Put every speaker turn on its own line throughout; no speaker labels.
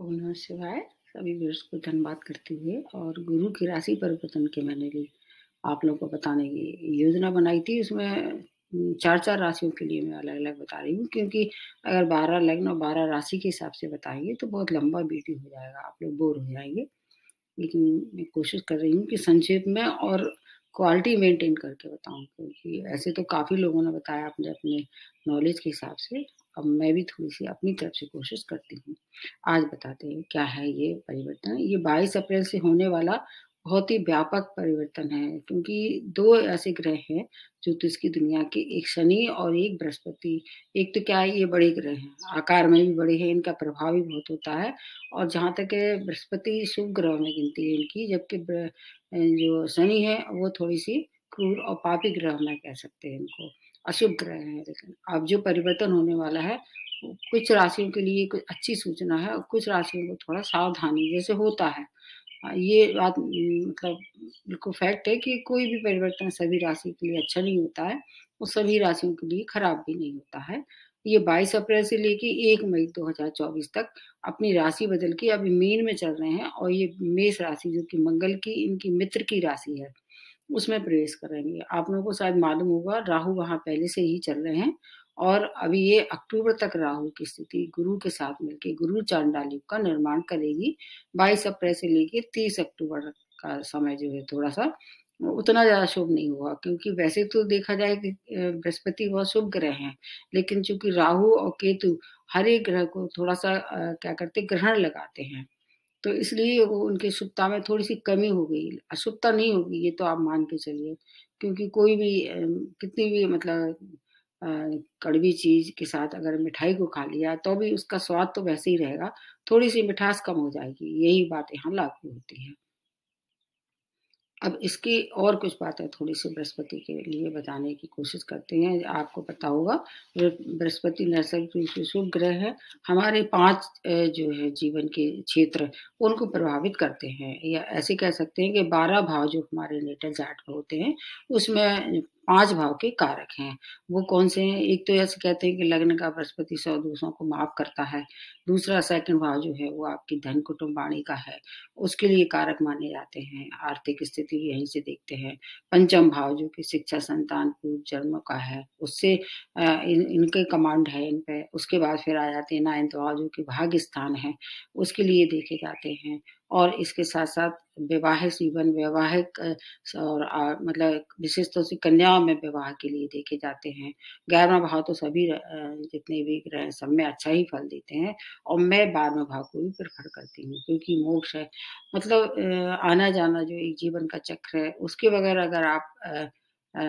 ओम नमः शिवाय। सभी व्यूअर्स को धन्यवाद करते हुए और गुरु की राशि परिवर्तन के मैंने लिए आप लोगों को बताने की योजना बनाई थी। उसमें 4-4 राशियों के लिए मैं अलग-अलग बता रही हूँ, क्योंकि अगर 12 लग्न और 12 राशि के हिसाब से बताएँगे तो बहुत लंबा वीडियो हो जाएगा, आप लोग बोर हो जाएँगे। लेकिन मैं कोशिश कर रही हूँ कि संक्षेप में और क्वालिटी मेंटेन करके बताऊँ, क्योंकि ऐसे तो काफ़ी लोगों ने बताया अपने अपने नॉलेज के हिसाब से। अब मैं भी थोड़ी-सी अपनी तरफ से कोशिश करती हूँ। आज बताते हैं क्या है ये परिवर्तन। ये 22 अप्रैल से होने वाला बहुत ही व्यापक परिवर्तन है, क्योंकि 2 ऐसे ग्रह हैं ज्योतिष की दुनिया के, एक शनि और एक बृहस्पति। एक तो क्या है, ये बड़े ग्रह हैं, आकार में भी बड़े हैं, इनका प्रभाव भी बहुत होता है। और जहाँ तक है, बृहस्पति शुभ ग्रह में गिनती है इनकी, जबकि जो शनि है वो थोड़ी-सी क्रूर और पापी ग्रह में कह सकते हैं इनको, अशुभ ग्रह हैं। लेकिन अब जो परिवर्तन होने वाला है, वो कुछ राशियों के लिए कुछ अच्छी सूचना है और कुछ राशियों को थोड़ा सावधानी जैसे होता है। ये बात मतलब बिल्कुल फैक्ट है कि कोई भी परिवर्तन सभी राशि के लिए अच्छा नहीं होता है और सभी राशियों के लिए खराब भी नहीं होता है। ये 22 अप्रैल से लेके 1 मई 2024 तक अपनी राशि बदल के अभी मीन में चल रहे हैं और ये मेष राशि जो कि मंगल की इनकी मित्र की राशि है, उसमें प्रवेश करेंगे। आप लोगों को शायद मालूम होगा, राहु वहाँ पहले से ही चल रहे हैं और अभी ये अक्टूबर तक राहु की स्थिति गुरु के साथ मिलके गुरु चांडाल युग का निर्माण करेगी। 22 अप्रैल से लेके 30 अक्टूबर का समय जो है थोड़ा-सा उतना ज़्यादा शुभ नहीं हुआ, क्योंकि वैसे तो देखा जाए कि बृहस्पति बहुत शुभ ग्रह हैं, लेकिन चूँकि राहु और केतु हर एक ग्रह को थोड़ा-सा क्या करते हैं, ग्रहण लगाते हैं। तो इसलिए वो उनकी शुभता में थोड़ी-सी कमी हो गई। अशुभता नहीं होगी, ये तो आप मान के चलिए, क्योंकि कोई भी कितनी भी मतलब अ, कड़वी चीज़ के साथ अगर मिठाई को खा लिया तो भी उसका स्वाद तो वैसे ही रहेगा, थोड़ी-सी मिठास कम हो जाएगी, यही बात यहाँ लागू होती है। अब इसकी और कुछ बातें थोड़ी-सी बृहस्पति के लिए बताने की कोशिश करते हैं। आपको पता होगा, बृहस्पति नैसर्गिक रूप से शुभ ग्रह है। हमारे 5 जो है जीवन के क्षेत्र, उनको प्रभावित करते हैं, या ऐसे कह सकते हैं कि 12 भाव जो हमारे नेटल चार्ट में होते हैं, उसमें 5 भाव के कारक हैं। वो कौन से हैं? एक तो ऐसे कहते हैं कि लग्न का बृहस्पति 100 दोषों को माफ़ करता है। दूसरा सेकंड भाव जो है वो आपकी धन, कुटुंब, वाणी का है। उसके लिए कारक माने जाते हैं। आर्थिक स्थिति भी यहीं से देखते हैं। पंचम भाव जो कि शिक्षा, संतान, पूर्व जन्मों का है, उससे इनके कमांड है इन पे। उसके बाद फिर आ जाते हैं 9th भाव जो कि भाग्य स्थान है, उसके लिए देखे जाते हैं। और इसके साथ-साथ वैवाहिक जीवन, वैवाहिक और मतलब विशेष तौर से कन्याओं में विवाह के लिए देखे जाते हैं। 11वां भाव तो सभी जितने भी ग्रह हैं सब में अच्छा ही फल देते हैं। और मैं 12वें भाव को भी प्रेफ़र करती हूँ, क्योंकि मोक्ष है। मतलब आना-जाना जो एक जीवन का चक्र है, उसके बगैर अगर आप अ,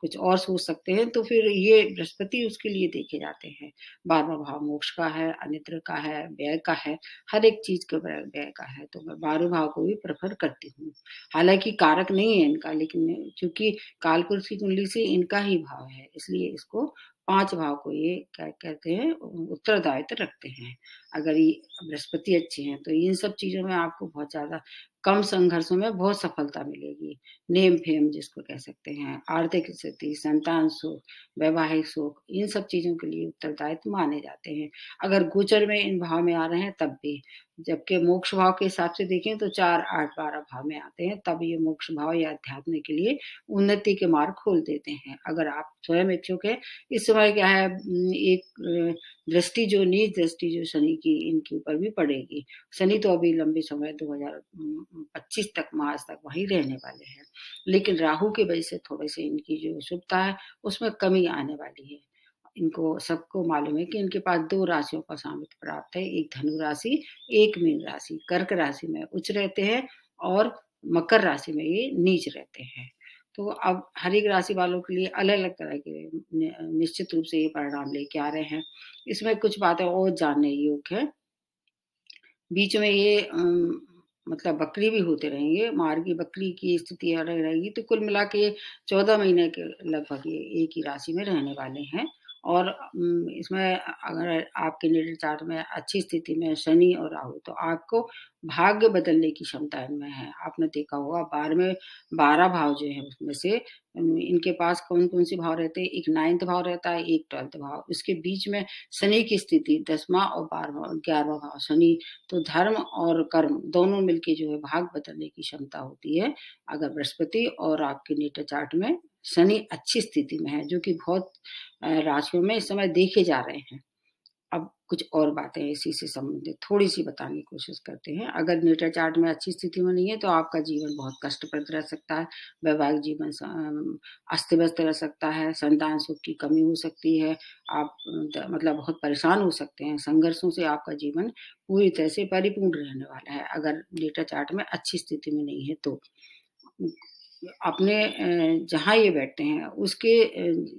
कुछ और सोच सकते हैं, तो फिर ये बृहस्पति उसके लिए देखे जाते हैं। 12वां भाव मोक्ष का है, अनिद्रा का है, व्यय का है, हर एक चीज़ का व्यय का है, तो मैं 12वें भाव को भी प्रेफ़र करती हूँ। हालाँकि कारक नहीं है इनका, लेकिन चूँकि कालपुरुष की कुंडली से इनका ही भाव है, इसलिए इसको 5 भाव को ये क्या कहते हैं, उत्तरदायित्व रखते हैं। अगर ये बृहस्पति अच्छे हैं, तो इन सब चीज़ों में आपको बहुत ज़्यादा कम संघर्षों में बहुत सफलता मिलेगी। नेम-फेम जिसको कह सकते हैं, आर्थिक स्थिति, संतान सुख, वैवाहिक सुख, इन सब चीज़ों के लिए उत्तरदायित्व माने जाते हैं। अगर गोचर में इन भाव में आ रहे हैं तब भी। जबकि मोक्ष भाव के हिसाब से देखें तो 4, 8, 12 भाव में आते हैं, तब ये मोक्ष भाव या अध्यात्म के लिए उन्नति के मार्ग खोल देते हैं। अगर आप स्वयं इच्छुक हैं, इस समय क्या है, एक दृष्टि जो नीच दृष्टि जो शनि की इनके ऊपर भी पड़ेगी। शनि तो अभी लंबे समय 2025 तक, मार्च तक वहीं रहने वाले हैं। लेकिन राहु की वजह से थोड़े-से इनकी जो शुभता है, उसमें कमी आने वाली है। इनको सबको मालूम है कि इनके पास 2 राशियों का सामिप्य प्राप्त है, एक धनु राशि, एक मीन राशि। कर्क राशि में उच्च रहते हैं और मकर राशि में ये नीच रहते हैं। तो अब हर एक राशि वालों के लिए अलग-अलग तरह के निश्चित रूप से ये परिणाम लेके आ रहे हैं। इसमें कुछ बातें और जानने योग्य हैं। बीच में ये मतलब वक्री भी होते रहेंगे, मार्गी वक्री की स्थिति अलग रहेगी, तो कुल मिला के 14 महीने के लगभग ये एक ही राशि में रहने वाले हैं और इसमें अगर आपके नेटल चार्ट में अच्छी स्थिति में शनि और राहु, तो आपको भाग्य बदलने की क्षमता इनमें है। आपने देखा होगा 12 भाव जो है उसमें से इनके पास कौन-कौन से भाव रहते हैं, एक 9th भाव रहता है, एक 12th भाव। इसके बीच में शनि की स्थिति 10वां और 11वां भाव शनि, तो धर्म और कर्म दोनों मिलके जो है भाग बदलने की क्षमता होती है। अगर बृहस्पति और आपके नेटल चार्ट में शनि अच्छी स्थिति में है, जो कि बहुत राशियों में इस समय देखे जा रहे हैं। अब कुछ और बातें इसी से संबंधित थोड़ी-सी बताने की कोशिश करते हैं। अगर नेटल चार्ट में अच्छी स्थिति में नहीं है, तो आपका जीवन बहुत कष्टप्रद रह सकता है। वैवाहिक जीवन अस्त-व्यस्त रह सकता है, संतान सुख की कमी हो सकती है। आप मतलब बहुत परेशान हो सकते हैं। संघर्षों से आपका जीवन पूरी तरह से परिपूर्ण रहने वाला है, अगर नेटल चार्ट में अच्छी स्थिति में नहीं है तो। अपने जहाँ ये बैठते हैं उसके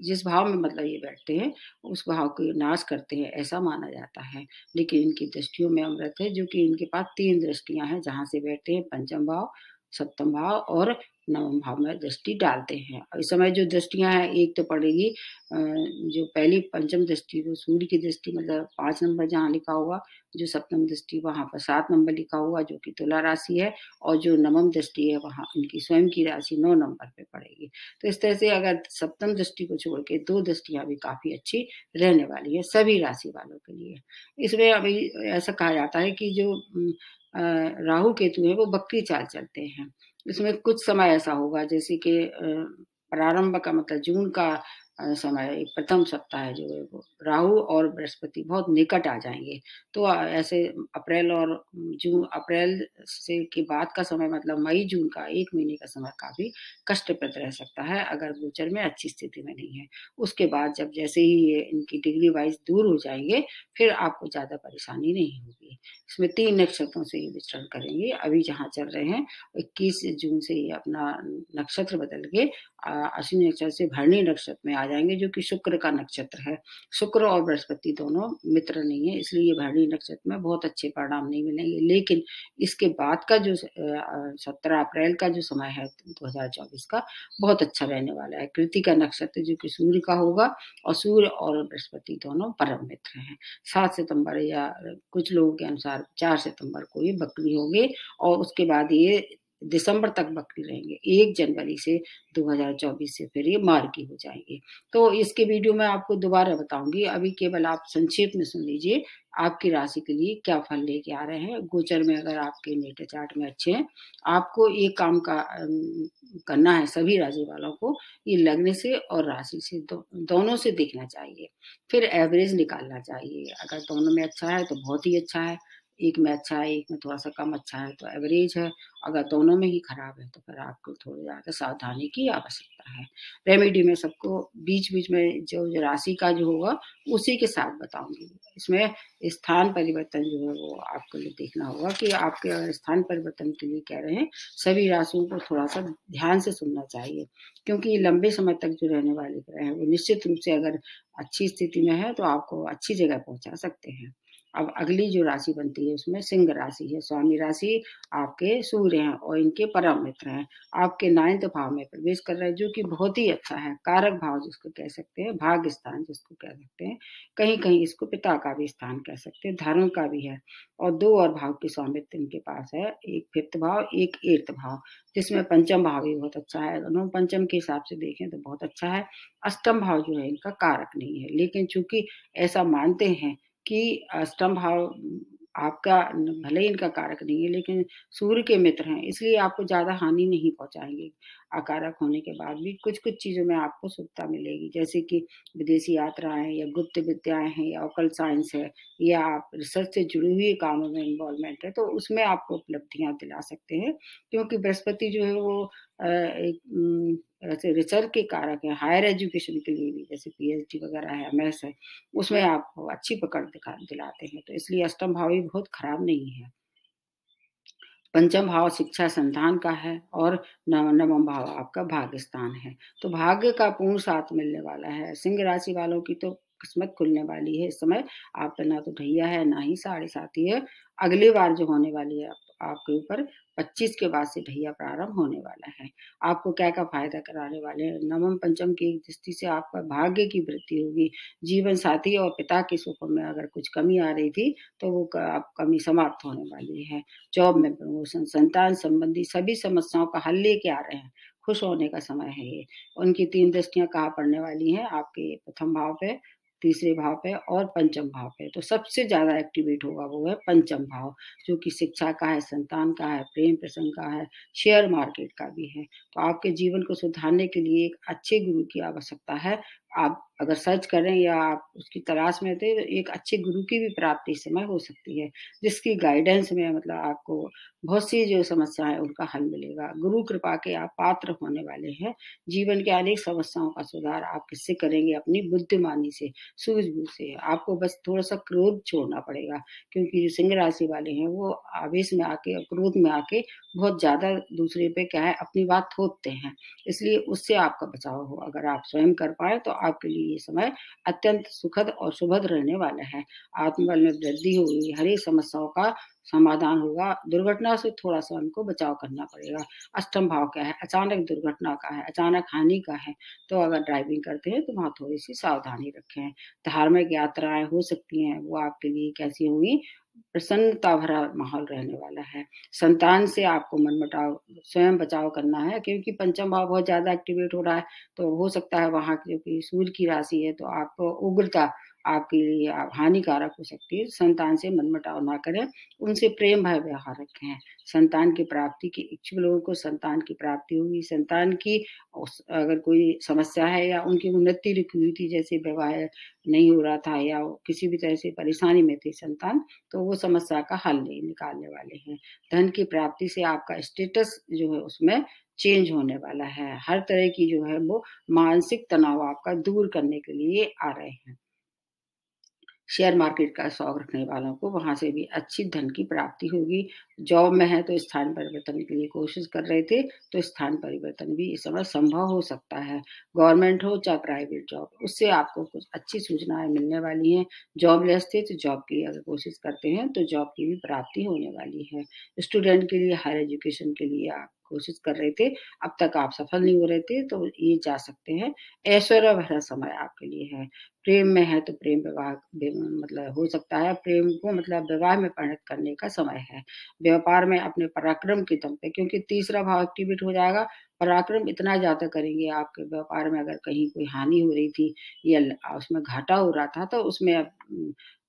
जिस भाव में मतलब ये बैठते हैं, उस भाव को नाश करते हैं, ऐसा माना जाता है। लेकिन इनकी दृष्टियों में अमृत है, जो कि इनके पास 3 दृष्टियाँ हैं, जहाँ से बैठते हैं पंचम भाव, सप्तम भाव और नवम भाव में दृष्टि डालते हैं। इस समय जो दृष्टियाँ हैं, एक तो पड़ेगी जो पहली पंचम दृष्टि वो सूर्य की दृष्टि, मतलब 5 नंबर जहाँ लिखा होगा, जो सप्तम दृष्टि वहाँ पर 7 नंबर लिखा हुआ, जो कि तुला राशि है, और जो नवम दृष्टि है वहाँ उनकी स्वयं की राशि 9 नंबर पे पड़ेगी। तो इस तरह से अगर सप्तम दृष्टि को छोड़ के 2 दृष्टियाँ भी काफ़ी अच्छी रहने वाली है सभी राशि वालों के लिए। इसमें अभी ऐसा कहा जाता है कि जो राहु केतु है वो बकरी चाल चलते हैं। इसमें कुछ समय ऐसा होगा जैसे कि प्रारंभ का मतलब जून का समय एक प्रथम सप्ताह जो है वो राहु और बृहस्पति बहुत निकट आ जाएँगे। तो ऐसे अप्रैल से के बाद का समय मतलब मई-जून का 1 महीने का समय काफ़ी कष्टप्रद रह सकता है, अगर गोचर में अच्छी स्थिति में नहीं है। उसके बाद जब जैसे ही ये इनकी डिग्री वाइज़ दूर हो जाएँगे, फिर आपको ज़्यादा परेशानी नहीं होगी। इसमें 3 नक्षत्रों से ये विचरण करेंगे। अभी जहाँ चल रहे हैं 21 जून से ये अपना नक्षत्र बदल के अश्विनी नक्षत्र से भरणी नक्षत्र में आ जाएँगे, जो कि शुक्र का नक्षत्र है। शुक्र और बृहस्पति दोनों मित्र नहीं है, इसलिए भरणी नक्षत्र में बहुत अच्छे परिणाम नहीं मिलेंगे। लेकिन इसके बाद का जो 17 अप्रैल का जो समय है 2024 का, बहुत अच्छा रहने वाला है। कृत्तिका नक्षत्र जो कि सूर्य का होगा, और सूर्य और बृहस्पति दोनों परम मित्र हैं। 7 सितंबर या कुछ लोगों के अनुसार 4 सितंबर को ये बकरी होंगे, और उसके बाद ये दिसंबर तक बकरी रहेंगे। 1 जनवरी से 2024 से फिर ये मार्गी हो जाएँगे। तो इसके वीडियो मैं आपको दोबारा बताऊँगी, अभी केवल आप संक्षेप में सुन लीजिए, आपकी राशि के लिए क्या फल लेके आ रहे हैं। गोचर में अगर आपके नेटल चार्ट में अच्छे हैं, आपको ये काम का करना है सभी राशि वालों को, ये लग्न से और राशि से दोनों से देखना चाहिए। फिर एवरेज निकालना चाहिए, अगर दोनों में अच्छा है तो बहुत ही अच्छा है, एक में अच्छा है, एक में थोड़ा-सा कम अच्छा है तो एवरेज है, अगर दोनों में ही खराब है तो फिर आपको थोड़ी ज़्यादा सावधानी की आवश्यकता है। रेमेडी में सबको बीच-बीच में जो राशि का जो होगा उसी के साथ बताऊँगी। इसमें स्थान परिवर्तन जो है वो आपको ये देखना होगा कि आपके अगर स्थान परिवर्तन के लिए कह रहे हैं, सभी राशियों को थोड़ा-सा ध्यान से सुनना चाहिए, क्योंकि ये लंबे समय तक जो रहने वाले ग्रह हैं, वो निश्चित रूप से अगर अच्छी स्थिति में है तो आपको अच्छी जगह पहुँचा सकते हैं। अब अगली जो राशि बनती है उसमें सिंह राशि है, स्वामी राशि आपके सूर्य हैं और इनके परम मित्र हैं। आपके 9th भाव में प्रवेश कर रहे हैं, जो कि बहुत ही अच्छा है। कारक भाव जिसको कह सकते हैं, भाग्य स्थान जिसको कह सकते हैं, कहीं-कहीं इसको पिता का भी स्थान कह सकते हैं, धर्म का भी है, और 2 और भाव के स्वामित्व इनके पास है, एक 5th भाव, एक 8th भाव, जिसमें पंचम भाव भी बहुत अच्छा है। दोनों पंचम के हिसाब से देखें तो बहुत अच्छा है। अष्टम भाव जो है इनका कारक नहीं है, लेकिन चूँकि ऐसा मानते हैं कि अष्टम भाव आपका भले ही इनका कारक नहीं है, लेकिन सूर्य के मित्र हैं, इसलिए आपको ज़्यादा हानि नहीं पहुँचाएँगे। अकारक होने के बाद भी कुछ-कुछ चीज़ों में आपको सुविधा मिलेगी, जैसे कि विदेशी यात्राएँ या गुप्त विद्याएँ हैं या ऑकल्ट साइंस है, या आप रिसर्च से जुड़ी हुई कामों में इन्वॉल्वमेंट है, तो उसमें आपको उपलब्धियाँ दिला सकते हैं। क्योंकि बृहस्पति जो है वो एक ऐसे रिसर्च के कारक है, हायर एजुकेशन के लिए भी, जैसे पीएचडी वगैरह है, एमएस है, उसमें आपको अच्छी पकड़ दिलाते हैं, तो इसलिए अष्टम भाव भी बहुत खराब नहीं है। पंचम भाव शिक्षा संतान का है, और नवम भाव आपका भाग्य स्थान है। तो भाग्य का पूर्ण साथ मिलने वाला है। सिंह राशि वालों की तो किस्मत खुलने वाली है इस समय। आपका ना तो ढैया है, ना ही साढ़े साती है। अगली बार जो होने वाली है आपके ऊपर 25 के बाद से ढैया प्रारंभ होने वाला है। आपको क्या-क्या फ़ायदा कराने वाले हैं। नवम पंचम की दृष्टि से आपका भाग्य की वृद्धि होगी। जीवन साथी और पिता के सुखों में अगर कुछ कमी आ रही थी, तो वो अब कमी समाप्त होने वाली है। जॉब में प्रमोशन, संतान संबंधी सभी समस्याओं का हल लेके आ रहे हैं। खुश होने का समय है ये। उनकी 3 दृष्टियाँ कहाँ पड़ने वाली हैं, आपके प्रथम भाव पे, तीसरे भाव पे और पंचम भाव पे। तो सबसे ज़्यादा एक्टिवेट होगा वो है पंचम भाव, जो कि शिक्षा का है, संतान का है, प्रेम प्रसंग का है, शेयर मार्केट का भी है। तो आपके जीवन को सुधारने के लिए एक अच्छे गुरु की आवश्यकता है। आप अगर सर्च करें या आप उसकी तलाश में थे, तो एक अच्छे गुरु की भी प्राप्ति इस समय हो सकती है, जिसकी गाइडेंस में मतलब आपको बहुत सी जो समस्या है उनका हल मिलेगा। गुरु कृपा के आप पात्र होने वाले हैं। जीवन के अनेक समस्याओं का सुधार आप किससे करेंगे? अपनी बुद्धिमानी से, सूझबूझ से। आपको बस थोड़ा-सा क्रोध छोड़ना पड़ेगा, क्योंकि जो सिंह राशि वाले हैं वो आवेश में आके, क्रोध में आके बहुत ज़्यादा दूसरे पे क्या है अपनी बात थोपते हैं। इसलिए उससे आपका बचाव हो। अगर आप स्वयं कर पाएँ तो आपके लिए ये समय अत्यंत सुखद और सुभद रहने वाला है। आत्मबल में वृद्धि होगी, हर एक समस्याओं का समाधान होगा। दुर्घटना से थोड़ा-सा हमको बचाव करना पड़ेगा। अष्टम भाव क्या है? अचानक दुर्घटना का है, अचानक हानि का है। तो अगर ड्राइविंग करते हैं तो वहाँ थोड़ी-सी सावधानी रखें। धार्मिक यात्राएँ हो सकती हैं, वो आपके लिए कैसी होंगी? प्रसन्नता भरा माहौल रहने वाला है। संतान से आपको मनमुटाव, स्वयं बचाव करना है, क्योंकि पंचम भाव बहुत ज़्यादा एक्टिवेट हो रहा है, तो हो सकता है वहाँ क्योंकि सूर्य की राशि है तो आपको उग्रता आपके लिए हानिकारक हो सकती है। संतान से मनमुटाव ना करें, उनसे प्रेम भय व्यवहार रखें। संतान की प्राप्ति के इच्छुक लोगों को संतान की प्राप्ति होगी। संतान की अगर कोई समस्या है या उनकी उन्नति रुकी हुई थी, जैसे विवाह नहीं हो रहा था या किसी भी तरह से परेशानी में थी संतान, तो वो समस्या का हल नहीं निकालने वाले हैं। धन की प्राप्ति से आपका स्टेटस जो है उसमें चेंज होने वाला है। हर तरह की जो है वो मानसिक तनाव आपका दूर करने के लिए आ रहे हैं। शेयर मार्केट का शौक रखने वालों को वहाँ से भी अच्छी धन की प्राप्ति होगी। जॉब में है तो स्थान परिवर्तन के लिए कोशिश कर रहे थे, तो स्थान परिवर्तन भी इस समय संभव हो सकता है। गवर्नमेंट हो चाहे प्राइवेट जॉब, उससे आपको कुछ अच्छी सूचनाएँ मिलने वाली हैं। जॉबलेस थे तो जॉब की अगर कोशिश करते हैं तो जॉब की भी प्राप्ति होने वाली है। स्टूडेंट के लिए, हायर एजुकेशन के लिए आप कोशिश कर रहे थे, अब तक आप सफल नहीं हो रहे थे, तो ये जा सकते हैं। ऐश्वर्य भरा समय आपके लिए है। प्रेम में है तो प्रेम विवाह मतलब हो सकता है, प्रेम को मतलब विवाह में परिणत करने का समय है। व्यापार में अपने पराक्रम के दम पे, क्योंकि तीसरा भाव एक्टिवेट हो जाएगा, पराक्रम इतना ज़्यादा करेंगे आपके व्यापार में। अगर कहीं कोई हानि हो रही थी या उसमें घाटा हो रहा था, तो उसमें अब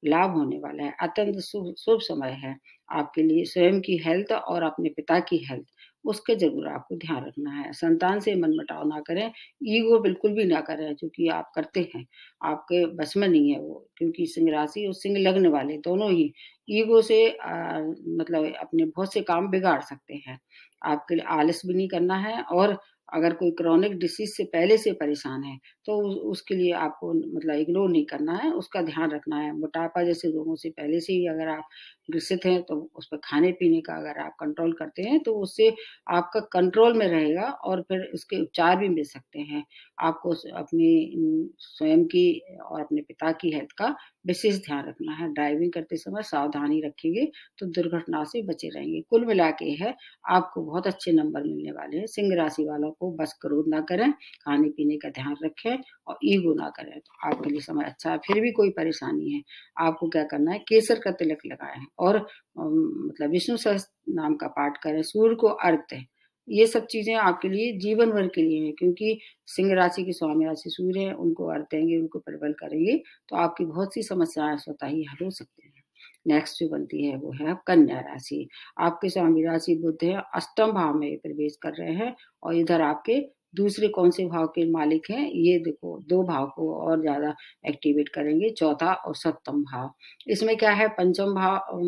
लाभ होने वाला है। अत्यंत शुभ शुभ समय है आपके लिए। स्वयं की हेल्थ और अपने पिता की हेल्थ, उसके ज़रूर आपको ध्यान रखना है। संतान से मनमुटाव ना करें, ईगो बिल्कुल भी ना करें, क्योंकि आप करते हैं। आपके बस में नहीं है वो, क्योंकि सिंह राशि और सिंह लग्न वाले दोनों ही ईगो से मतलब अपने बहुत से काम बिगाड़ सकते हैं। आपके लिए आलस भी नहीं करना है, और अगर कोई क्रोनिक डिसीज़ से पहले से परेशान है, तो उसके लिए आपको मतलब इग्नोर नहीं करना है, उसका ध्यान रखना है। मोटापा जैसे रोगों से पहले से ही अगर आप ग्रसित हैं, तो उस पे खाने-पीने का अगर आप कंट्रोल करते हैं, तो उससे आपका कंट्रोल में रहेगा और फिर इसके उपचार भी मिल सकते हैं। आपको अपनी स्वयं की और अपने पिता की हेल्थ का विशेष ध्यान रखना है। ड्राइविंग करते समय सावधानी रखेंगे तो दुर्घटना से बचे रहेंगे। कुल मिला के है, आपको बहुत अच्छे नंबर मिलने वाले हैं। सिंह राशि वालों को बस क्रोध ना करें, खाने-पीने का ध्यान रखें और ईगो ना करें, तो आपके लिए समय अच्छा है। फिर भी कोई परेशानी है, आपको क्या करना है, केसर का तिलक लगाएँ और मतलब विष्णु सहस्त्र नाम का पाठ करें, सूर्य को अर्घ्य दें। ये सब चीज़ें आपके लिए जीवन भर के लिए हैं, क्योंकि सिंह राशि के स्वामी राशि सूर्य हैं, उनको अर्घ देंगे, उनको प्रबल करेंगे, तो आपकी बहुत सी समस्याएँ स्वतः ही हल हो सकती हैं। नेक्स्ट जो बनती है वो है कन्या राशि। आपके स्वामी राशि बुध है, अष्टम भाव में प्रवेश कर रहे हैं और इधर आपके दूसरे कौन-से भाव के मालिक हैं, ये देखो 2 भाव को और ज़्यादा एक्टिवेट करेंगे, चौथा और सप्तम भाव। इसमें क्या है, पंचम भाव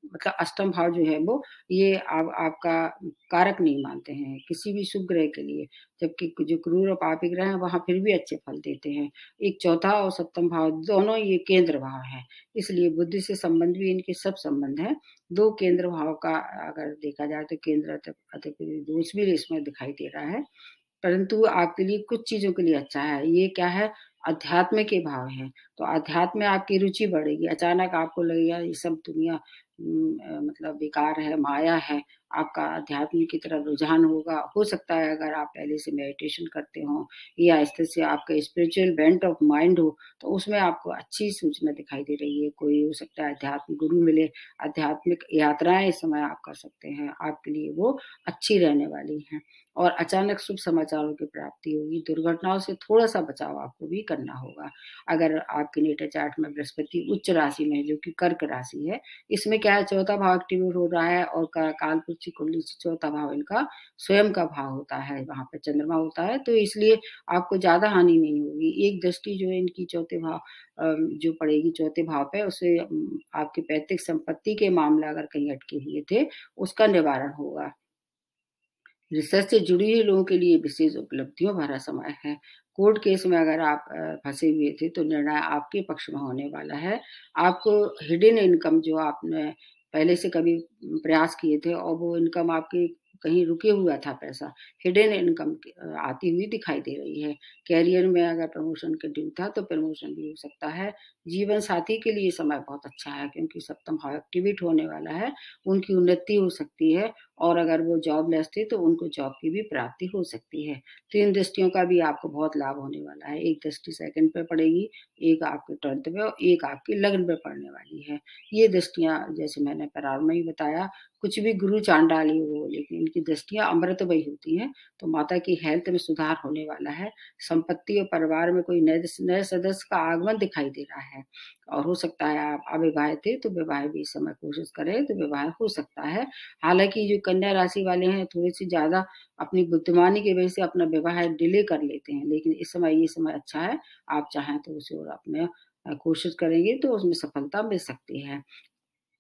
मतलब अष्टम भाव जो है वो ये आपका कारक नहीं मानते हैं किसी भी शुभ ग्रह के लिए, जबकि जो क्रूर और पापी ग्रह हैं वहाँ फिर भी अच्छे फल देते हैं। एक चौथा और सप्तम भाव दोनों ये केंद्र भाव हैं, इसलिए बुद्धि से संबंध भी इनके सब संबंध हैं। 2 केंद्र भाव का अगर देखा जाए तो केंद्र अधिपति दोष भी इसमें दिखाई दे रहा है। परंतु आपके लिए कुछ चीज़ों के लिए अच्छा है। ये क्या है, अध्यात्म के भाव हैं, तो अध्यात्म में आपकी रुचि बढ़ेगी। अचानक आपको लगेगा ये सब दुनिया मतलब बेकार है, माया है। आपका अध्यात्म की तरफ रुझान होगा। हो सकता है अगर आप पहले से मेडिटेशन करते हो या आहिस्ते से आपका स्पिरिचुअल बेंट ऑफ माइंड हो, तो उसमें आपको अच्छी सूचना दिखाई दे रही है। कोई हो सकता है अध्यात्म गुरु मिले, आध्यात्मिक यात्राएँ इस समय आप कर सकते हैं। आपके लिए वो अच्छी रहने वाली हैं और अचानक शुभ समाचारों की प्राप्ति होगी। दुर्घटनाओं से थोड़ा-सा बचाव आपको भी करना होगा। अगर आपके नेटल चार्ट में बृहस्पति उच्च राशि में है, जो कि कर्क राशि है, इसमें क्या है चौथा भाव एक्टिवेट हो रहा है और कालपुरुष की कुंडली से चौथा भाव इनका स्वयं का भाव होता है, वहाँ पे चंद्रमा होता है, तो इसलिए आपको ज़्यादा हानि नहीं होगी। एक दृष्टि जो है इनकी चौथे भाव जो पड़ेगी चौथे भाव पे, उससे आपकी पैतृक संपत्ति के मामला अगर कहीं अटके हुए थे, उसका निवारण होगा। रिसर्च से जुड़ी हुई लोगों के लिए विशेष उपलब्धियों भरा समय है। कोर्ट केस में अगर आप फँसे हुए थे तो निर्णय आपके पक्ष में होने वाला है। आपको हिडन इनकम जो आपने पहले से कभी प्रयास किए थे और वो इनकम आपकी कहीं रुके हुआ था पैसा, हिडन इनकम आती हुई दिखाई दे रही है। करियर में अगर प्रमोशन का ड्यू था तो प्रमोशन भी हो सकता है। जीवन साथी के लिए समय बहुत अच्छा है क्योंकि सप्तम भाव एक्टिवेट होने वाला है, उनकी उन्नति हो सकती है और अगर वो जॉबलेस थे तो उनको जॉब की भी प्राप्ति हो सकती है। 3 दृष्टियों का भी आपको बहुत लाभ होने वाला है। एक दृष्टि सेकंड पे पड़ेगी, एक आपके 12th पे और एक आपके लग्न पे पड़ने वाली है। ये दृष्टियाँ जैसे मैंने प्रारंभ में ही बताया, कुछ भी गुरु चांडाली हो लेकिन इनकी दृष्टियाँ अमृतमयी होती हैं, तो माता की हेल्थ में सुधार होने वाला है। संपत्ति और परिवार में कोई नए सदस्य का आगमन दिखाई दे रहा है और हो सकता है आप अविवाहित थे तो विवाह भी इस समय कोशिश करें तो विवाह हो सकता है। हालाँकि जो कन्या राशि वाले हैं थोड़ी-सी ज़्यादा अपनी बुद्धिमानी की वजह से अपना विवाह डिले कर लेते हैं, लेकिन इस समय ये समय अच्छा है, आप चाहें तो उसे और अपने कोशिश करेंगे तो उसमें सफलता मिल सकती है।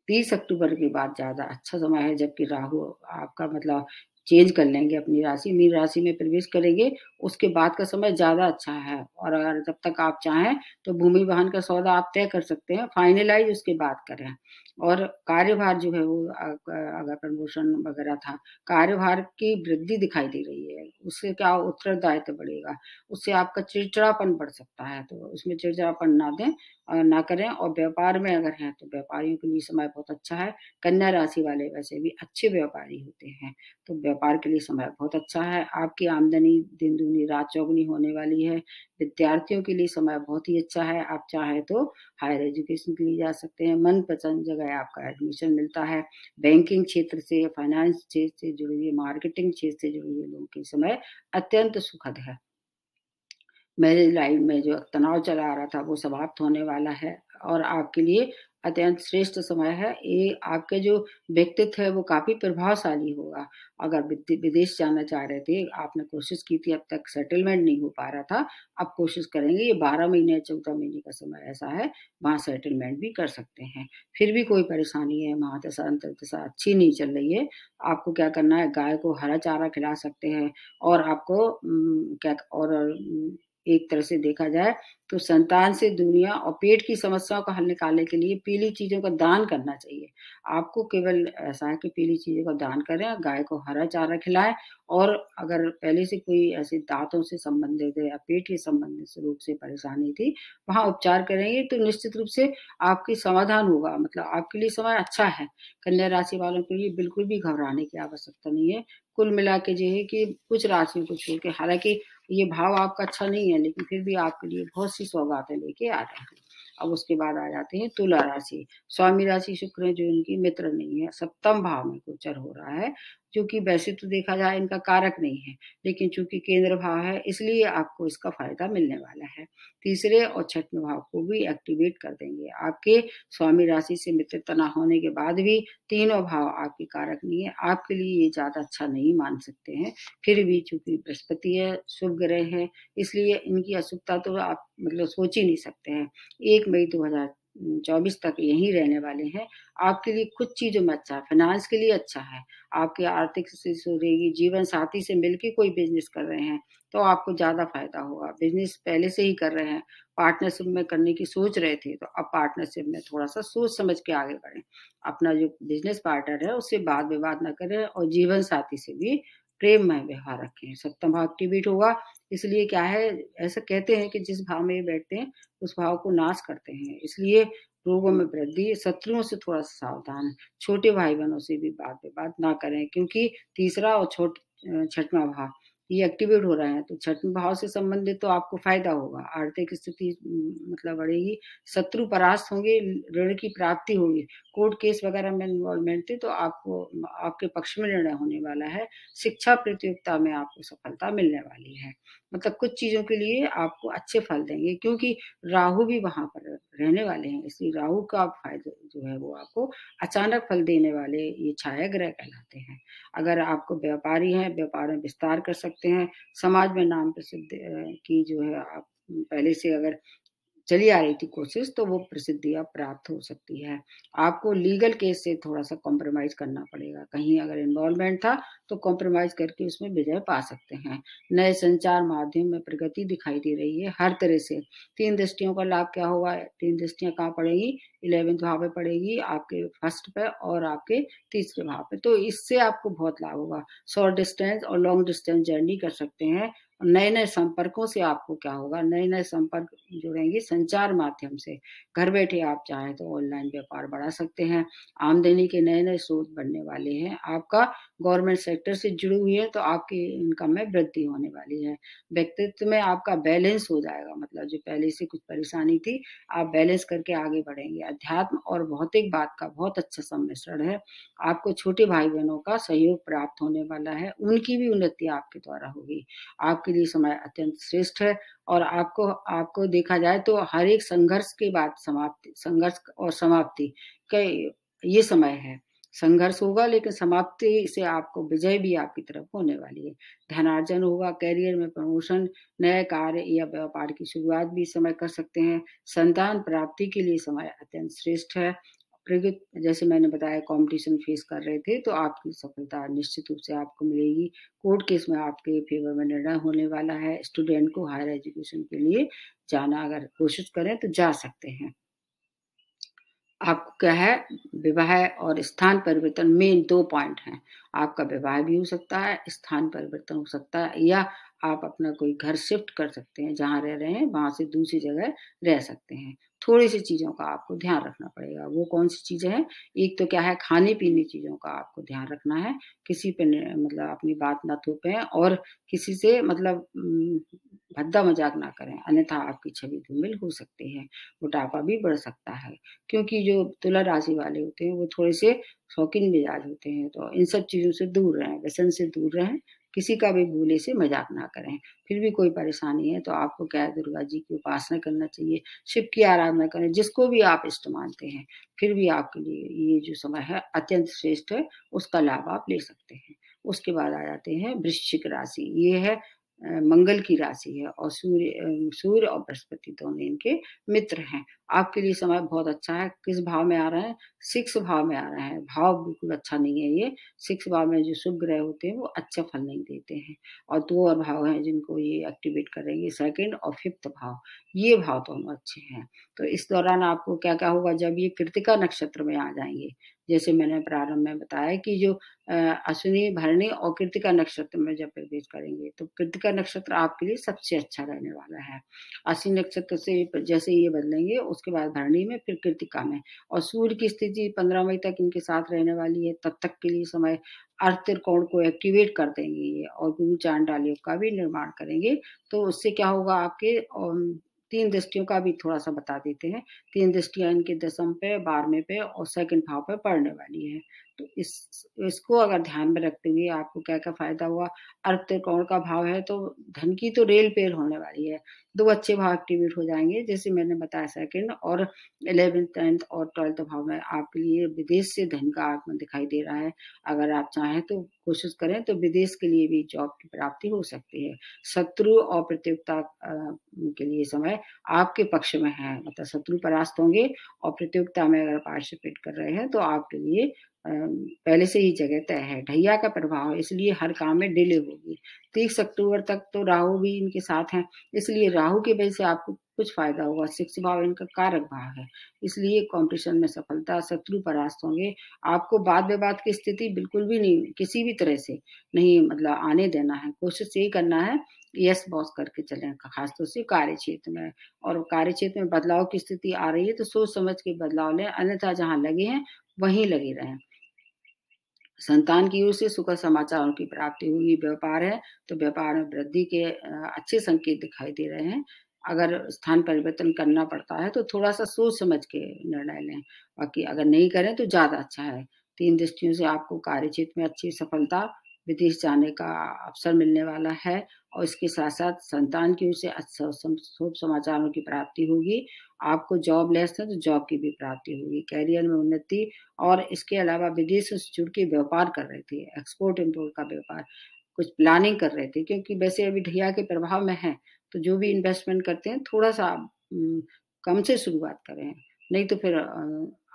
30 अक्टूबर के बाद ज़्यादा अच्छा समय है जबकि राहु आपका मतलब चेंज कर लेंगे अपनी राशि, मीन राशि में प्रवेश करेंगे, उसके बाद का समय ज़्यादा अच्छा है और अगर जब तक आप चाहें तो भूमि वाहन का सौदा आप तय कर सकते हैं, फाइनलाइज़ उसके बाद करें। और कार्यभार जो है वो अगर प्रमोशन वगैरह था, कार्यभार की वृद्धि दिखाई दे रही है, उससे क्या उत्तरदायित्व बढ़ेगा, उससे आपका चिड़चिड़ापन बढ़ सकता है, तो उसमें चिड़चिड़ापन ना दें ना करें और व्यापार में अगर हैं तो व्यापारियों के लिए समय बहुत अच्छा है। कन्या राशि वाले वैसे भी अच्छे व्यापारी होते हैं, तो व्यापार के लिए समय बहुत अच्छा है। आपकी आमदनी दिन दूनी रात चौगुनी होने वाली है। विद्यार्थियों के लिए समय बहुत ही अच्छा है। आप चाहें तो हायर एजुकेशन के लिए जा सकते हैं। मनपसंद जगह आपका एडमिशन मिलता है। बैंकिंग क्षेत्र से, फाइनेंस क्षेत्र से जुड़ी हुई, मार्केटिंग क्षेत्र से जुड़े हुए लोगों के समय अत्यंत सुखद है। मैरिज लाइफ में जो तनाव चला आ रहा था वो समाप्त होने वाला है और आपके लिए अत्यंत श्रेष्ठ समय है। ये आपके जो व्यक्तित्व है वो काफ़ी प्रभावशाली होगा। अगर विदेश जाना चाह रहे थे, आपने कोशिश की थी अब तक सेटलमेंट नहीं हो पा रहा था, अब कोशिश करेंगे ये 12 महीने या 14 महीने का समय ऐसा है, वहाँ सेटलमेंट भी कर सकते हैं। फिर भी कोई परेशानी है, महादशा अंतर्दशा अच्छी नहीं चल रही है, आपको क्या करना है गाय को हरा चारा खिला सकते हैं और आपको क्या और एक तरह से देखा जाए तो संतान से दूरियाँ और पेट की समस्याओं का हल निकालने के लिए पीली चीज़ों का दान करना चाहिए। आपको केवल ऐसा है कि पीली चीज़ों का दान करें, गाय को हरा चारा खिलाएँ और अगर पहले से कोई ऐसे दाँतों से संबंधित या पेट के संबंधित से रूप से परेशानी थी, वहाँ उपचार करेंगे तो निश्चित रूप से आपकी समाधान होगा, मतलब आपके लिए समय अच्छा है। कन्या राशि वालों के लिए बिल्कुल भी घबराने की आवश्यकता नहीं है। कुल मिला के ये है कि कुछ राशियों को छोड़ के हालाँकि ये भाव आपका अच्छा नहीं है, लेकिन फिर भी आपके लिए बहुत सी सौगातें लेके आ रहे हैं। अब उसके बाद आ जाते हैं तुला राशि। स्वामी राशि शुक्र है जो इनकी मित्र नहीं है, सप्तम भाव में गोचर हो रहा है, जो कि वैसे तो देखा जाए इनका कारक नहीं है, लेकिन चूँकि केंद्र भाव है इसलिए आपको इसका फ़ायदा मिलने वाला है। तीसरे और छठवें भाव को भी एक्टिवेट कर देंगे। आपके स्वामी राशि से मित्रता ना होने के बाद भी तीनों भाव आपके कारक नहीं है, आपके लिए ये ज़्यादा अच्छा नहीं मान सकते हैं। फिर भी चूँकि बृहस्पति है, शुभ ग्रह है, इसलिए इनकी अशुभता तो आप मतलब सोच ही नहीं सकते हैं। 1 मई 2024 तक यहीं रहने वाले हैं। आपके लिए कुछ चीज़ों में अच्छा है, फाइनेंस के लिए अच्छा है, आपकी आर्थिक स्थिति सुधरेगी, जीवन साथी से मिलके कोई बिज़नेस कर रहे हैं, तो आपको ज़्यादा फ़ायदा होगा। बिज़नेस पहले से ही कर रहे हैं, पार्टनरशिप में करने की सोच रहे थे, तो अब पार्टनरशिप में थोड़ा-सा सोच समझ के आगे बढ़ें। अपना जो बिज़नेस पार्टनर है, उससे वाद-विवाद ना करें और जीवन साथी से भी प्रेममय व्यवहार रखें। सप्तम भाव एक्टिवेट होगा, इसलिए क्या है, ऐसा कहते हैं कि जिस भाव में ये बैठते हैं उस भाव को नाश करते हैं, इसलिए रोगों में वृद्धि, शत्रुओं से थोड़ा-सा सावधान, छोटे भाई-बहनों से भी बात पे बात ना करें, क्योंकि तीसरा और छठवां भाव ये एक्टिवेट हो रहे हैं, तो छठवें भाव से संबंधित तो आपको फ़ायदा होगा, आर्थिक स्थिति मतलब बढ़ेगी, शत्रु परास्त होंगे, ऋण की प्राप्ति होगी, कोर्ट केस वगैरह में इन्वॉल्वमेंट थे तो आपको आपके पक्ष में निर्णय होने वाला है, शिक्षा प्रतियोगिता में आपको सफलता मिलने वाली है। मतलब कुछ चीज़ों के लिए आपको अच्छे फल देंगे, क्योंकि राहु भी वहाँ पर रहने वाले हैं, इसलिए राहु का फ़ायदा जो है वो आपको अचानक फल देने वाले ये छाया ग्रह कहलाते हैं। अगर आपको व्यापारी हैं, व्यापार में विस्तार कर सकते हैं, समाज में नाम प्रसिद्ध की जो है आप पहले से अगर चली आ रही थी कोशिश, तो वो प्रसिद्धि अब प्राप्त हो सकती है। आपको लीगल केस से थोड़ा-सा कॉम्प्रोमाइज़ करना पड़ेगा, कहीं अगर इन्वॉल्वमेंट था तो कॉम्प्रोमाइज़ करके उसमें विजय पा सकते हैं। नए संचार माध्यम में प्रगति दिखाई दे रही है हर तरह से। 3 दृष्टियों का लाभ क्या होगा? 3 दृष्टियाँ कहाँ पड़ेगी? 11th भाव पे पड़ेगी, आपके फर्स्ट पे और आपके तीसरे भाव पे, तो इससे आपको बहुत लाभ होगा। शॉर्ट डिस्टेंस और लॉन्ग डिस्टेंस जर्नी कर सकते हैं। नए-नए संपर्कों से आपको क्या होगा, नए-नए संपर्क जुड़ेंगे संचार माध्यम से। घर बैठे आप चाहें तो ऑनलाइन व्यापार बढ़ा सकते हैं। आमदनी के नए-नए स्रोत बनने वाले हैं। आपका गवर्नमेंट सेक्टर से जुड़ी हुई है तो आपकी इनकम में वृद्धि होने वाली है। व्यक्तित्व में आपका बैलेंस हो जाएगा, मतलब जो पहले से कुछ परेशानी थी, आप बैलेंस करके आगे बढ़ेंगे। अध्यात्म और भौतिक बात का बहुत अच्छा सम्मिश्रण है। आपको छोटे भाई-बहनों का सहयोग प्राप्त होने वाला है, उनकी भी उन्नति आपके द्वारा होगी। आपके लिए समय अत्यंत श्रेष्ठ है और आपको आपको देखा जाए तो हर एक संघर्ष के बाद संघर्ष और समाप्ति का ये समय है। संघर्ष होगा लेकिन समाप्ति से आपको विजय भी आपकी तरफ होने वाली है। धनार्जन होगा, करियर में प्रमोशन, नए कार्य या व्यापार की शुरुआत भी इस समय कर सकते हैं। संतान प्राप्ति के लिए समय अत्यंत श्रेष्ठ है। जैसे मैंने बताया कॉम्पिटिशन फेस कर रहे थे तो आपकी सफलता निश्चित रूप से आपको मिलेगी। कोर्ट केस में आपके फेवर में निर्णय होने वाला है। स्टूडेंट को हायर एजुकेशन के लिए जाना अगर कोशिश करें तो जा सकते हैं। आपको क्या है, विवाह और स्थान परिवर्तन मेन 2 पॉइंट हैं। आपका विवाह भी हो सकता है, स्थान परिवर्तन हो सकता है या आप अपना कोई घर शिफ्ट कर सकते हैं, जहाँ रह रहे हैं वहाँ से दूसरी जगह रह सकते हैं। थोड़ी-सी चीज़ों का आपको ध्यान रखना पड़ेगा, वो कौन-सी चीज़ें हैं? एक तो क्या है, खाने-पीने चीज़ों का आपको ध्यान रखना है, किसी पे न मतलब अपनी बात ना थोपें और किसी से मतलब भद्दा-मज़ाक ना करें, अन्यथा आपकी छवि धूमिल हो सकती है, मोटापा भी बढ़ सकता है। क्योंकि जो तुला राशि वाले होते हैं वो थोड़े से शौकीन मिजाज होते हैं, तो इन सब चीज़ों से दूर रहें, व्यसन से दूर रहें, किसी का भी भूले से मज़ाक ना करें। फिर भी कोई परेशानी है तो आपको क्या है, दुर्गा जी की उपासना करना चाहिए, शिव की आराधना करें, जिसको भी आप इष्ट मानते हैं। फिर भी आपके लिए ये जो समय है अत्यंत श्रेष्ठ है, उसका लाभ आप ले सकते हैं। उसके बाद आ जाते हैं वृश्चिक राशि, ये है मंगल की राशि है और सूर्य और बृहस्पति दोनों इनके मित्र हैं। आपके लिए समय बहुत अच्छा है। किस भाव में आ रहे हैं? 6 भाव में आ रहे हैं। भाव बिल्कुल अच्छा नहीं है ये। 6 भाव में जो शुभ ग्रह होते हैं वो अच्छा फल नहीं देते हैं और 2 और भाव हैं जिनको ये एक्टिवेट करेंगे, 2nd और 5th भाव। ये भाव दोनों अच्छे हैं। तो इस दौरान आपको क्या-क्या होगा, जब ये कृत्तिका नक्षत्र में आ जाएँगे, जैसे मैंने प्रारंभ में बताया कि जो अश्विनी, भरणी और कृत्तिका नक्षत्र में जब प्रवेश करेंगे, तो कृत्तिका नक्षत्र आपके लिए सबसे अच्छा रहने वाला है। अश्विनी नक्षत्र से जैसे ये बदलेंगे उसके बाद भरणी में फिर कृत्तिका में और सूर्य की स्थिति 15 मई तक इनके साथ रहने वाली है, तब तक के लिए समय अर्थ त्रिकोण को एक्टिवेट कर देंगे ये और गुरु चांडाल योग का भी निर्माण करेंगे। तो उससे क्या होगा, आपके 3 दृष्टियों का भी थोड़ा-सा बता देते हैं। 3 दृष्टियाँ इनके दसम पे, 12वें पे और 2nd भाव पे पड़ने वाली है। तो इसको अगर ध्यान में रखते हुए आपको क्या-क्या फ़ायदा हुआ, अर्क त्रिकोण का भाव है तो धन की तो रेल-पेल होने वाली है। 2 अच्छे भाव एक्टिवेट हो जाएँगे, जैसे मैंने बताया 2nd और 11th, 10th और 12th भाव में आपके लिए विदेश से धन का आगमन दिखाई दे रहा है। अगर आप चाहें तो कोशिश करें तो विदेश के लिए भी जॉब की प्राप्ति हो सकती है। शत्रु और प्रतियोगिता के लिए समय आपके पक्ष में है, मतलब शत्रु परास्त होंगे और प्रतियोगिता में अगर पार्टिसिपेट कर रहे हैं तो आपके लिए पहले से ही जगह तय है। ढैया का प्रभाव है, इसलिए हर काम में डिले होगी। 30 अक्टूबर तक तो राहु भी इनके साथ हैं, इसलिए राहु की वजह से आपको कुछ फ़ायदा होगा। 6 भाव इनका कारक भाव है, इसलिए कॉम्पिटिशन में सफलता, शत्रु परास्त होंगे। आपको वाद-विवाद की स्थिति बिल्कुल भी नहीं, किसी भी तरह से नहीं मतलब आने देना है। कोशिश यही करना है, यस बॉस करके चलें, खासतौर से कार्य क्षेत्र में। और कार्य क्षेत्र में बदलाव की स्थिति आ रही है तो सोच समझ के बदलाव लें, अन्यथा जहाँ लगे हैं, वहीं लगे रहें। संतान की ओर से सुखद समाचारों की प्राप्ति हुई। व्यापार है तो व्यापार में वृद्धि के अच्छे संकेत दिखाई दे रहे हैं। अगर स्थान परिवर्तन करना पड़ता है तो थोड़ा-सा सोच समझ के निर्णय लें, बाकी अगर नहीं करें तो ज़्यादा अच्छा है। 3 दृष्टियों से आपको कार्यक्षेत्र में अच्छी सफलता, विदेश जाने का अवसर मिलने वाला है और इसके साथ-साथ संतान की ओर से अच्छा शुभ समाचारों की प्राप्ति होगी। आपको जॉबलेस है तो जॉब की भी प्राप्ति होगी। करियर में उन्नति और इसके अलावा विदेश से जुड़ के व्यापार कर रहे थे, एक्सपोर्ट-इम्पोर्ट का व्यापार, कुछ प्लानिंग कर रहे थे क्योंकि वैसे अभी ढैया के प्रभाव में हैं, तो जो भी इन्वेस्टमेंट करते हैं थोड़ा-सा कम से शुरुआत करें, नहीं तो फिर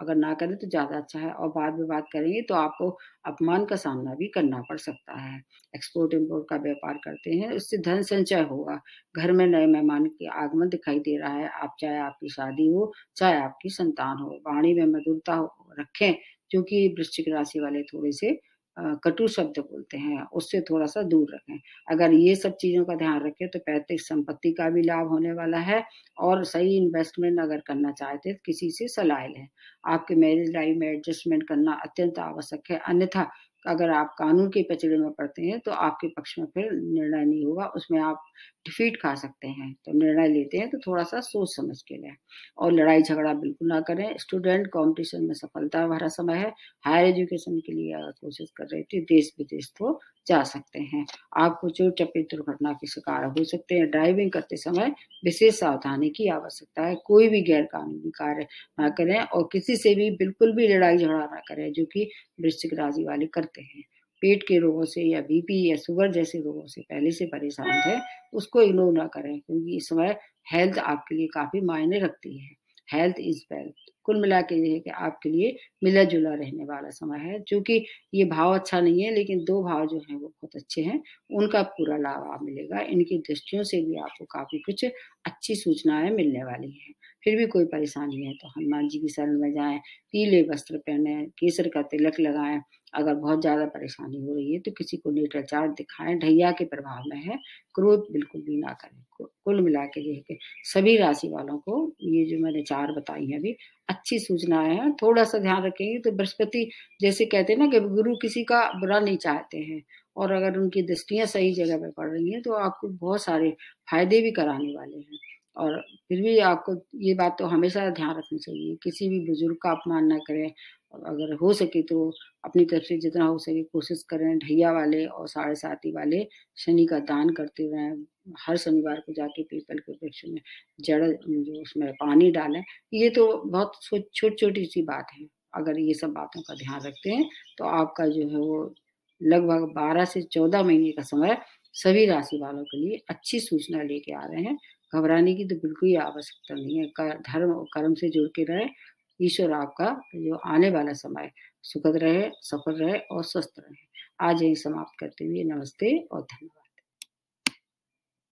अगर ना करें तो ज़्यादा अच्छा है और वाद-विवाद करेंगे तो आपको अपमान का सामना भी करना पड़ सकता है। एक्सपोर्ट-इम्पोर्ट का व्यापार करते हैं, उससे धन संचय होगा, घर में नए मेहमान के आगमन दिखाई दे रहा है, आप चाहे आपकी शादी हो, चाहे आपकी संतान हो, वाणी में मधुरता रखें, क्योंकि वृश्चिक राशि वाले थोड़े-से कटु शब्द बोलते हैं, उससे थोड़ा-सा दूर रखें। अगर ये सब चीज़ों का ध्यान रखें तो पैतृक संपत्ति का भी लाभ होने वाला है और सही इन्वेस्टमेंट अगर करना चाहते हैं तो किसी से सलाह लें। आपके मैरिज लाइफ में एडजस्टमेंट करना अत्यंत आवश्यक है, अन्यथा अगर आप कानून के पचड़े में पड़ते हैं तो आपके पक्ष में फिर निर्णय नहीं होगा, उसमें आप डिफीट खा सकते हैं। तो निर्णय लेते हैं तो थोड़ा-सा सोच समझ के लें और लड़ाई-झगड़ा बिल्कुल ना करें। स्टूडेंट कॉम्पिटिशन में सफलता भरा समय है, हायर एजुकेशन के लिए अगर कोशिश कर रहे थे, देश-विदेश तो जा सकते हैं। आपको चोट-चपेट दुर्घटना के शिकार हो सकते हैं। ड्राइविंग करते समय विशेष सावधानी की आवश्यकता है। कोई भी गैर कानूनी कार्य ना करें और किसी से भी बिल्कुल भी लड़ाई-झगड़ा ना करें, जो कि वृश्चिक राशि वाले करते हैं। पेट के रोगों से या बीपी या शुगर जैसे रोगों से पहले से परेशान हैं, उसको इग्नोर ना करें क्योंकि इस समय हेल्थ आपके लिए काफ़ी मायने रखती है। Health is wealth. कुल मिला के ये है कि आपके लिए मिला-जुला रहने वाला समय है, चूँकि ये भाव अच्छा नहीं है लेकिन 2 भाव जो हैं वो बहुत अच्छे हैं, उनका पूरा लाभ आप मिलेगा। इनकी दृष्टियों से भी आपको काफ़ी कुछ अच्छी सूचनाएँ मिलने वाली हैं। फिर भी कोई परेशानी है तो हनुमान जी की शरण में जाएँ, पीले वस्त्र पहनें, केसर का तिलक लगाएँ। अगर बहुत ज़्यादा परेशानी हो रही है तो किसी को नेत्र चार्ट दिखाएँ, ढैया के प्रभाव में है, क्रोध बिल्कुल भी ना करें। कुल मिला के ये है कि सभी राशि वालों को ये जो मैंने 4 बताई हैं अभी, अच्छी सूचनाएँ हैं। थोड़ा-सा ध्यान रखेंगे तो बृहस्पति जैसे कहते हैं ना कि गुरु किसी का बुरा नहीं चाहते हैं और अगर उनकी दृष्टियाँ सही जगह पे पड़ रही हैं तो आपको बहुत सारे फ़ायदे भी कराने वाले हैं। और फिर भी आपको ये बात तो हमेशा ध्यान रखनी चाहिए, किसी भी बुजुर्ग का अपमान ना करें और अगर हो सके तो अपनी तरफ से जितना हो सके कोशिश करें। ढैया वाले और साढ़े साती वाले शनि का दान करते रहें। हर शनिवार को जाके पीपल के वृक्ष में जड़ जो उसमें पानी डालें। ये तो बहुत छोटी-छोटी सी बात है। अगर ये सब बातों का ध्यान रखते हैं तो आपका जो है वो लगभग 12 से 14 महीने का समय सभी राशि वालों के लिए अच्छी सूचना लेके आ रहे हैं। घबराने की तो बिल्कुल ही आवश्यकता नहीं है। धर्म और कर्म से जुड़ के रहें। ईश्वर आपका जो आने वाला समय सुखद रहे, सफल रहे और स्वस्थ रहे। आज यही समाप्त करते हुए नमस्ते और धन्यवाद।